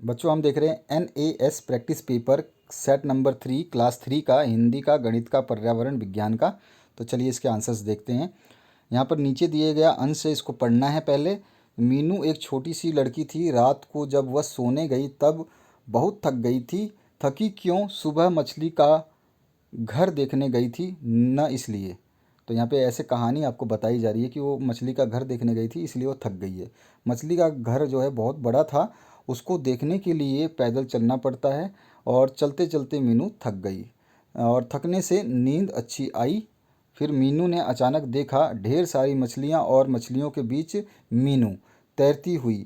बच्चों हम देख रहे हैं NAS practice paper set number 3 class 3 का हिंदी का, गणित का, पर्यावरण विज्ञान का। तो चलिए इसके आंसर्स देखते हैं। यहाँ पर नीचे दिए गया अंश है, इसको पढ़ना है पहले। मीनू एक छोटी सी लड़की थी। रात को जब वह सोने गई तब बहुत थक गई थी। थकी क्यों? सुबह मछली का घर देखने गई थी, न इसलिए। तो यहाँ पे ऐसे कहानी आपको बताई जा रही है कि वो मछली का घर देखने गई थी, इसलिए वो थक गई है। मछली का घर जो है बहुत बड़ा था, उसको देखने के लिए पैदल चलना पड़ता है और चलते चलते मीनू थक गई और थकने से नींद अच्छी आई। फिर मीनू ने अचानक देखा ढेर सारी मछलियाँ और मछलियों के बीच मीनू तैरती हुई,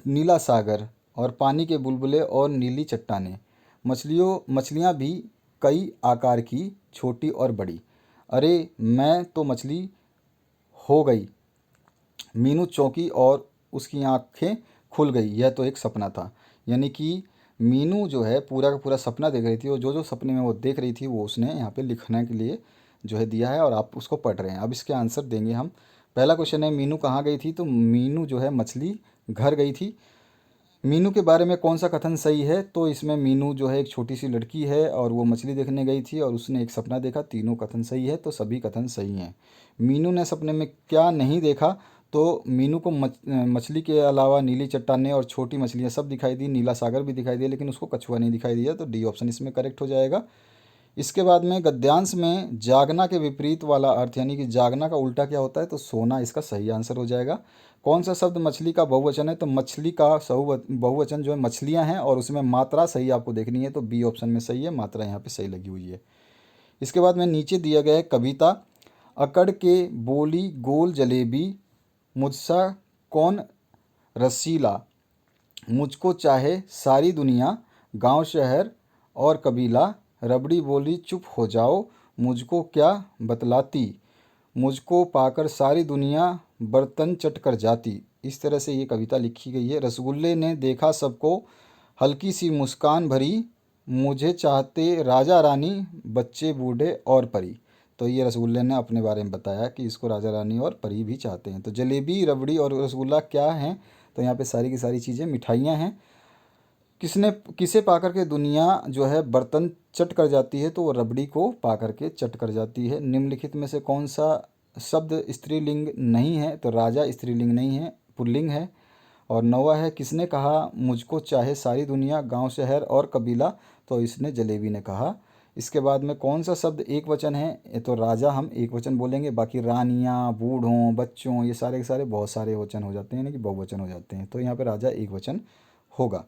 नीला सागर और पानी के बुलबुले और नीली चट्टानें। मछलियाँ भी कई आकार की, छोटी और बड़ी। अरे मैं तो मछली हो गई। मीनू चौंकी और उसकी आंखें खुल गई। यह तो एक सपना था। यानी कि मीनू जो है पूरा का पूरा सपना देख रही थी और जो जो सपने में वो देख रही थी वो उसने यहाँ पे लिखने के लिए जो है दिया है और आप उसको पढ़ रहे हैं। अब इसके आंसर देंगे हम। पहला क्वेश्चन है मीनू कहाँ गई थी? तो मीनू जो है मछली घर गई थी। मीनू के बारे में कौन सा कथन सही है? तो इसमें मीनू जो है एक छोटी सी लड़की है और वो मछली देखने गई थी और उसने एक सपना देखा। तीनों कथन सही है, तो सभी कथन सही हैं। मीनू ने सपने में क्या नहीं देखा? तो मीनू को मछली के अलावा नीली चट्टानें और छोटी मछलियाँ सब दिखाई दी, नीला सागर भी दिखाई दिया, लेकिन उसको कछुआ नहीं दिखाई दिया। तो डी ऑप्शन इसमें करेक्ट हो जाएगा। इसके बाद में गद्यांश में जागना के विपरीत वाला अर्थ, यानी कि जागना का उल्टा क्या होता है? तो सोना इसका सही आंसर हो जाएगा। कौन सा शब्द मछली का बहुवचन है? तो मछली का बहुवचन जो है मछलियां हैं और उसमें मात्रा सही आपको देखनी है, तो बी ऑप्शन में सही है, मात्रा यहाँ पे सही लगी हुई है। इसके बाद में नीचे दिया गया है कविता। अकड़ के बोली गोल जलेबी, मुझसा कौन रसीला, मुझको चाहे सारी दुनिया, गांव शहर और कबीला। रबड़ी बोली चुप हो जाओ, मुझको क्या बतलाती, मुझको पाकर सारी दुनिया बर्तन चट कर जाती। इस तरह से ये कविता लिखी गई है। रसगुल्ले ने देखा सबको, हल्की सी मुस्कान भरी, मुझे चाहते राजा रानी, बच्चे बूढ़े और परी। तो ये रसगुल्ले ने अपने बारे में बताया कि इसको राजा रानी और परी भी चाहते हैं। तो जलेबी, रबड़ी और रसगुल्ला क्या हैं? तो यहाँ पे सारी की सारी चीज़ें मिठाइयाँ हैं। किसने किसे पा करके दुनिया जो है बर्तन चट कर जाती है? तो वो रबड़ी को पा करके चट कर जाती है। निम्नलिखित में से कौन सा शब्द स्त्रीलिंग नहीं है? तो राजा स्त्रीलिंग नहीं है, पुल्लिंग है। और नौवा है किसने कहा मुझको चाहे सारी दुनिया, गांव शहर और कबीला? तो इसने जलेबी ने कहा। इसके बाद में कौन सा शब्द एक वचन है? ये तो राजा हम एक वचन बोलेंगे, बाकी रानियाँ, बूढ़ों, बच्चों, ये सारे के सारे बहुत सारे वचन हो जाते हैं, यानी कि बहुवचन हो जाते हैं। तो यहाँ पे राजा एक वचन होगा।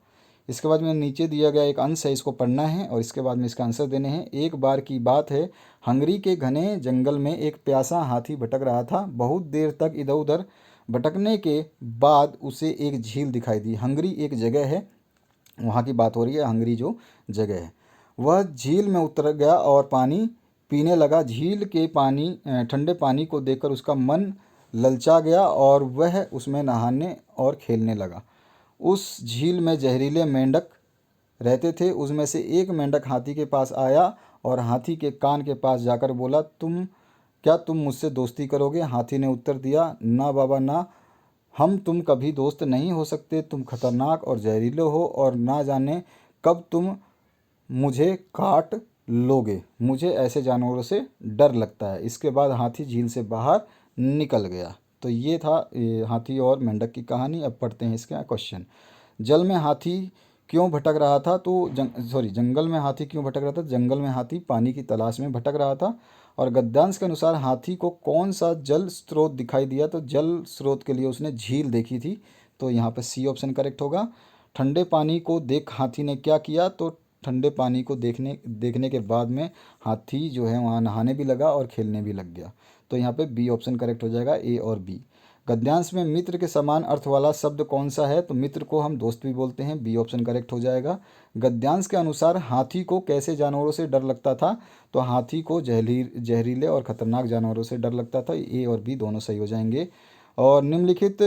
इसके बाद में नीचे दिया गया एक अंश है, इसको पढ़ना है और इसके बाद में इसका आंसर देने हैं। एक बार की बात है, हंगरी के घने जंगल में एक प्यासा हाथी भटक रहा था। बहुत देर तक इधर उधर भटकने के बाद उसे एक झील दिखाई दी। हंगरी एक जगह है, वहाँ की बात हो रही है, हंगरी जो जगह है। वह झील में उतर गया और पानी पीने लगा। झील के ठंडे पानी को देखकर उसका मन ललचा गया और वह उसमें नहाने और खेलने लगा। उस झील में जहरीले मेंढक रहते थे। उसमें से एक मेंढक हाथी के पास आया और हाथी के कान के पास जाकर बोला, तुम मुझसे दोस्ती करोगे? हाथी ने उत्तर दिया, ना बाबा ना, हम तुम कभी दोस्त नहीं हो सकते। तुम खतरनाक और जहरीले हो और ना जाने कब तुम मुझे काट लोगे। मुझे ऐसे जानवरों से डर लगता है। इसके बाद हाथी झील से बाहर निकल गया। तो ये था हाथी और मेंढक की कहानी। अब पढ़ते हैं इसका क्वेश्चन। जल में हाथी क्यों भटक रहा था? तो जंगल में हाथी क्यों भटक रहा था? जंगल में हाथी पानी की तलाश में भटक रहा था। और गद्यांश के अनुसार हाथी को कौन सा जल स्रोत दिखाई दिया? तो जल स्रोत के लिए उसने झील देखी थी। तो यहाँ पर सी ऑप्शन करेक्ट होगा। ठंडे पानी को देख हाथी ने क्या किया? तो ठंडे पानी को देखने के बाद में हाथी जो है वहाँ नहाने भी लगा और खेलने भी लग गया। तो यहाँ पे बी ऑप्शन करेक्ट हो जाएगा, ए और बी। गद्यांश में मित्र के समान अर्थ वाला शब्द कौन सा है? तो मित्र को हम दोस्त भी बोलते हैं, बी ऑप्शन करेक्ट हो जाएगा। गद्यांश के अनुसार हाथी को कैसे जानवरों से डर लगता था? तो हाथी को जहरीले और खतरनाक जानवरों से डर लगता था। ए और बी दोनों सही हो जाएंगे। और निम्नलिखित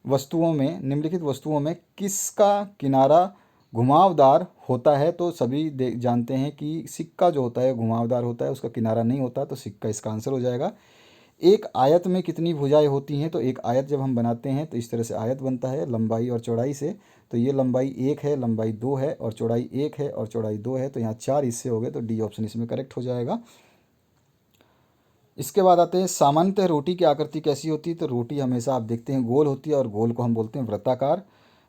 वस्तुओं में किसका किनारा घुमावदार होता है? तो सभी जानते हैं कि सिक्का जो होता है घुमावदार होता है, उसका किनारा नहीं होता। तो सिक्का इसका आंसर हो जाएगा। एक आयत में कितनी भुजाएं होती हैं? तो एक आयत जब हम बनाते हैं तो इस तरह से आयत बनता है लंबाई और चौड़ाई से। तो ये लंबाई 1 है, लंबाई 2 है और चौड़ाई 1 है और चौड़ाई 2 है। तो यहाँ 4 हिस्से हो गए, तो डी ऑप्शन इसमें करेक्ट हो जाएगा। इसके बाद आते हैं सामान्यतः रोटी की आकृति कैसी होती है? तो रोटी हमेशा आप देखते हैं गोल होती है और गोल को हम बोलते हैं वृत्ताकार।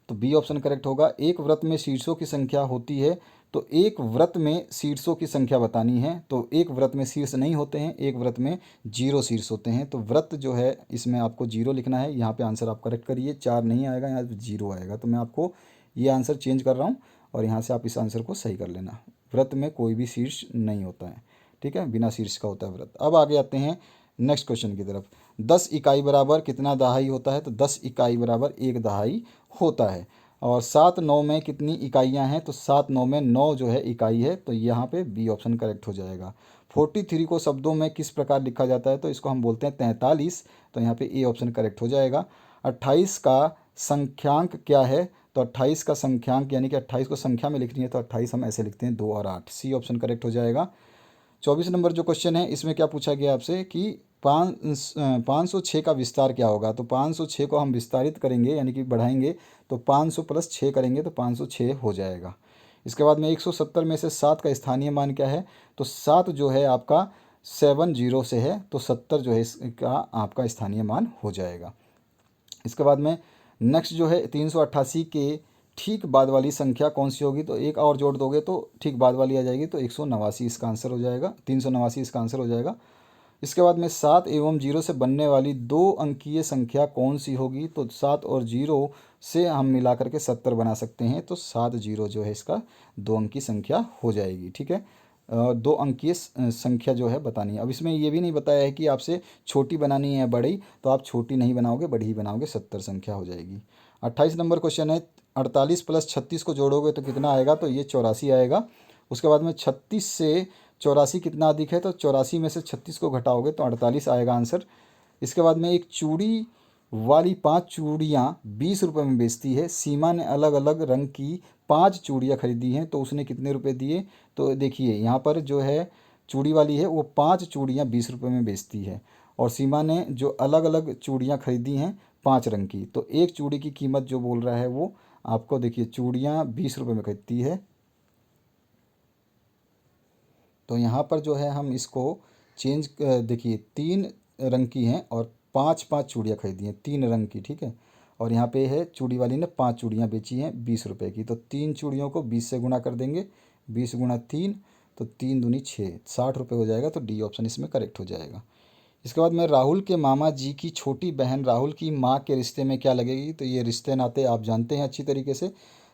तो बी ऑप्शन करेक्ट होगा। एक व्रत में शीर्षों की संख्या होती है, तो एक व्रत में शीर्षों की संख्या बतानी है। तो एक व्रत में शीर्ष नहीं होते हैं, एक व्रत में 0 शीर्ष होते हैं। तो व्रत जो है इसमें आपको 0 लिखना है। यहाँ पे आंसर आप करेक्ट करिए, 4 नहीं आएगा, यहाँ पे 0 आएगा। तो मैं आपको ये आंसर चेंज कर रहा हूँ और यहाँ से आप इस आंसर को सही कर लेना। व्रत में कोई भी शीर्ष नहीं होता है, ठीक है, बिना शीर्ष का होता है व्रत। अब आगे आते हैं नेक्स्ट क्वेश्चन की तरफ। 10 इकाई बराबर कितना दहाई होता है? तो 10 इकाई बराबर 1 दहाई होता है। और 7 9 में कितनी इकाइयाँ हैं? तो 7 9 में 9 जो है इकाई है। तो यहाँ पे बी ऑप्शन करेक्ट हो जाएगा। 43 को शब्दों में किस प्रकार लिखा जाता है? तो इसको हम बोलते हैं 43। तो यहाँ पे ए ऑप्शन करेक्ट हो जाएगा। 28 का संख्यांक क्या है? तो 28 का संख्यांक यानी कि 28 को संख्या में लिखनी है तो 28 हम ऐसे लिखते हैं 2 और 8। सी ऑप्शन करेक्ट हो जाएगा। 24 नंबर जो क्वेश्चन है इसमें क्या पूछा गया आपसे कि 506 का विस्तार क्या होगा? तो 506 को हम विस्तारित करेंगे यानी कि बढ़ाएंगे, तो 500 प्लस 6 करेंगे तो 506 हो जाएगा। इसके बाद में 170 में से 7 का स्थानीय मान क्या है? तो 7 जो है आपका 70 से है, तो 70 जो है इसका आपका स्थानीय मान हो जाएगा। इसके बाद में नेक्स्ट जो है 388 के ठीक बाद वाली संख्या कौन सी होगी? तो एक और जोड़ दोगे तो ठीक बाद वाली आ जाएगी, तो 189 इसका आंसर हो जाएगा, 389 इसका आंसर हो जाएगा। इसके बाद में 7 एवं 0 से बनने वाली 2 अंकीय संख्या कौन सी होगी? तो 7 और 0 से हम मिला करके 70 बना सकते हैं। तो 7 0 जो है इसका 2 अंकी संख्या हो जाएगी, ठीक है। 2 अंकीय संख्या जो है बतानी है। अब इसमें ये भी नहीं बताया है कि आपसे छोटी बनानी है बड़ी, तो आप छोटी नहीं बनाओगे, बड़ी ही बनाओगे, 70 संख्या हो जाएगी। 28 नंबर क्वेश्चन है 48 प्लस 36 को जोड़ोगे तो कितना आएगा? तो ये 84 आएगा। उसके बाद में 36 से 84 कितना अधिक है? तो 84 में से 36 को घटाओगे तो 48 आएगा आंसर। इसके बाद में एक चूड़ी वाली 5 चूड़ियाँ 20 रुपये में बेचती है। सीमा ने अलग अलग रंग की 5 चूड़ियाँ खरीदी हैं, तो उसने कितने रुपए दिए? तो देखिए यहाँ पर जो है चूड़ी वाली है वो 5 चूड़ियाँ 20 रुपये में बेचती है, और सीमा ने जो अलग अलग चूड़ियाँ खरीदी हैं 5 रंग की, तो एक चूड़ी की कीमत जो बोल रहा है वो आपको देखिए चूड़ियाँ 20 रुपये में खरीदती है। तो यहाँ पर जो है हम इसको चेंज देखिए 3 रंग की हैं और 5 चूड़ियाँ खरीदी हैं 3 रंग की, ठीक है। और यहाँ पे है चूड़ी वाली ने 5 चूड़ियाँ बेची हैं 20 रुपये की, तो 3 चूड़ियों को 20 से गुणा कर देंगे, 20 गुणा 3, तो 3 दूनी 6, 60 रुपये हो जाएगा। तो डी ऑप्शन इसमें करेक्ट हो जाएगा। इसके बाद में राहुल के मामा जी की छोटी बहन राहुल की माँ के रिश्ते में क्या लगेगी? तो ये रिश्ते नाते आप जानते हैं अच्छी तरीके से,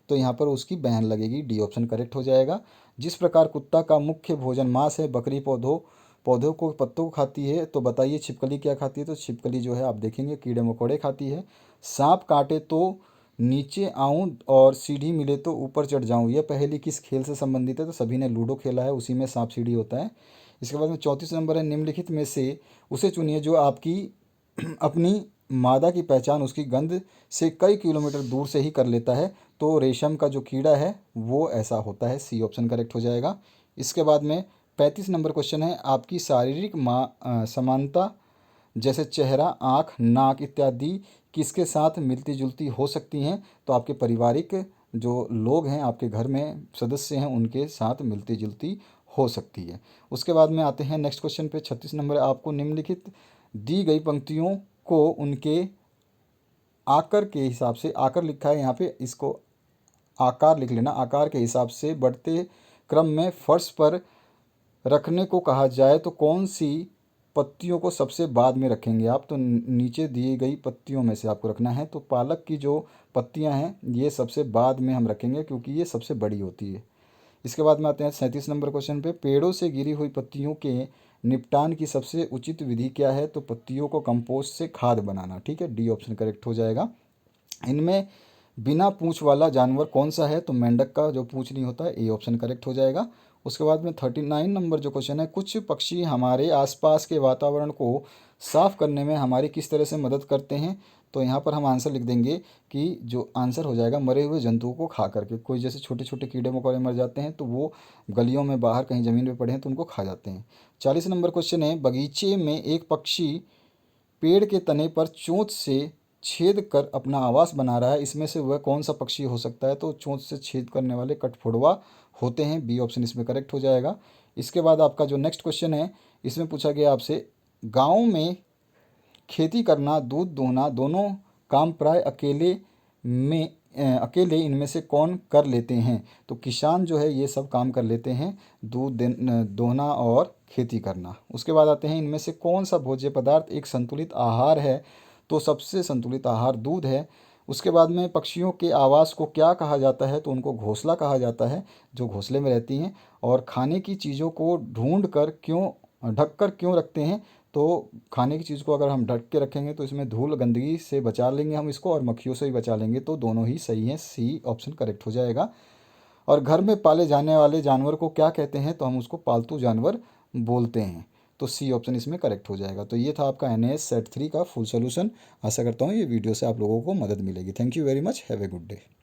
तो यहाँ पर उसकी बहन लगेगी, डी ऑप्शन करेक्ट हो जाएगा। जिस प्रकार कुत्ता का मुख्य भोजन मांस है, बकरी पौधों को पत्तों को खाती है, तो बताइए छिपकली क्या खाती है? तो छिपकली जो है आप देखेंगे कीड़े मकोड़े खाती है। सांप काटे तो नीचे आऊं और सीढ़ी मिले तो ऊपर चढ़ जाऊं, यह पहेली किस खेल से संबंधित है? तो सभी ने लूडो खेला है, उसी में सांप सीढ़ी होता है। इसके बाद में 34 नंबर है निम्नलिखित में से उसे चुनिए जो आपकी अपनी मादा की पहचान उसकी गंध से कई किलोमीटर दूर से ही कर लेता है। तो रेशम का जो कीड़ा है वो ऐसा होता है, सी ऑप्शन करेक्ट हो जाएगा। इसके बाद में 35 नंबर क्वेश्चन है आपकी शारीरिक समानता जैसे चेहरा, आँख, नाक इत्यादि किसके साथ मिलती जुलती हो सकती हैं? तो आपके पारिवारिक जो लोग हैं, आपके घर में सदस्य हैं, उनके साथ मिलती जुलती हो सकती है। उसके बाद में आते हैं नेक्स्ट क्वेश्चन पे 36 नंबर। आपको निम्नलिखित दी गई पंक्तियों को उनके आकर के हिसाब से, आकर लिखा है यहाँ पे, इसको आकार लिख लेना, आकार के हिसाब से बढ़ते क्रम में फर्श पर रखने को कहा जाए तो कौन सी पत्तियों को सबसे बाद में रखेंगे आप? तो नीचे दी गई पत्तियों में से आपको रखना है। तो पालक की जो पत्तियां हैं ये सबसे बाद में हम रखेंगे क्योंकि ये सबसे बड़ी होती है। इसके बाद में आते हैं 37 नंबर क्वेश्चन पे। पेड़ों से गिरी हुई पत्तियों के निपटान की सबसे उचित विधि क्या है? तो पत्तियों को कंपोस्ट से खाद बनाना, ठीक है, डी ऑप्शन करेक्ट हो जाएगा। इनमें बिना पूंछ वाला जानवर कौन सा है? तो मेंढक का जो पूंछ नहीं होता है, ए ऑप्शन करेक्ट हो जाएगा। उसके बाद में 39 नंबर जो क्वेश्चन है, कुछ पक्षी हमारे आसपास के वातावरण को साफ करने में हमारी किस तरह से मदद करते हैं? तो यहाँ पर हम आंसर लिख देंगे कि जो आंसर हो जाएगा मरे हुए जंतुओं को खा करके। कोई जैसे छोटे छोटे कीड़े मकोड़े मर जाते हैं तो वो गलियों में बाहर कहीं ज़मीन पे पड़े हैं तो उनको खा जाते हैं। 40 नंबर क्वेश्चन है बगीचे में एक पक्षी पेड़ के तने पर चोंच से छेद कर अपना आवास बना रहा है, इसमें से वह कौन सा पक्षी हो सकता है? तो चोंच से छेद करने वाले कठफोड़वा होते हैं। बी ऑप्शन इसमें करेक्ट हो जाएगा। इसके बाद आपका जो नेक्स्ट क्वेश्चन है, इसमें पूछा गया आपसे, गाँव में खेती करना, दूध दोहना दोनों काम प्राय अकेले इनमें से कौन कर लेते हैं? तो किसान जो है ये सब काम कर लेते हैं, दोहना और खेती करना। उसके बाद आते हैं, इनमें से कौन सा भोज्य पदार्थ एक संतुलित आहार है? तो सबसे संतुलित आहार दूध है। उसके बाद में पक्षियों के आवास को क्या कहा जाता है? तो उनको घोंसला कहा जाता है, जो घोंसले में रहती हैं। और खाने की चीज़ों को ढक कर क्यों रखते हैं? तो खाने की चीज़ को अगर हम ढक के रखेंगे तो इसमें धूल गंदगी से बचा लेंगे हम इसको, और मक्खियों से भी बचा लेंगे, तो दोनों ही सही हैं। सी ऑप्शन करेक्ट हो जाएगा। और घर में पाले जाने वाले जानवर को क्या कहते हैं? तो हम उसको पालतू जानवर बोलते हैं। तो सी ऑप्शन इसमें करेक्ट हो जाएगा। तो ये था आपका NAS सेट 3 का फुल सोल्यूशन। आशा करता हूँ ये वीडियो से आप लोगों को मदद मिलेगी। Thank you very much. Have a good day.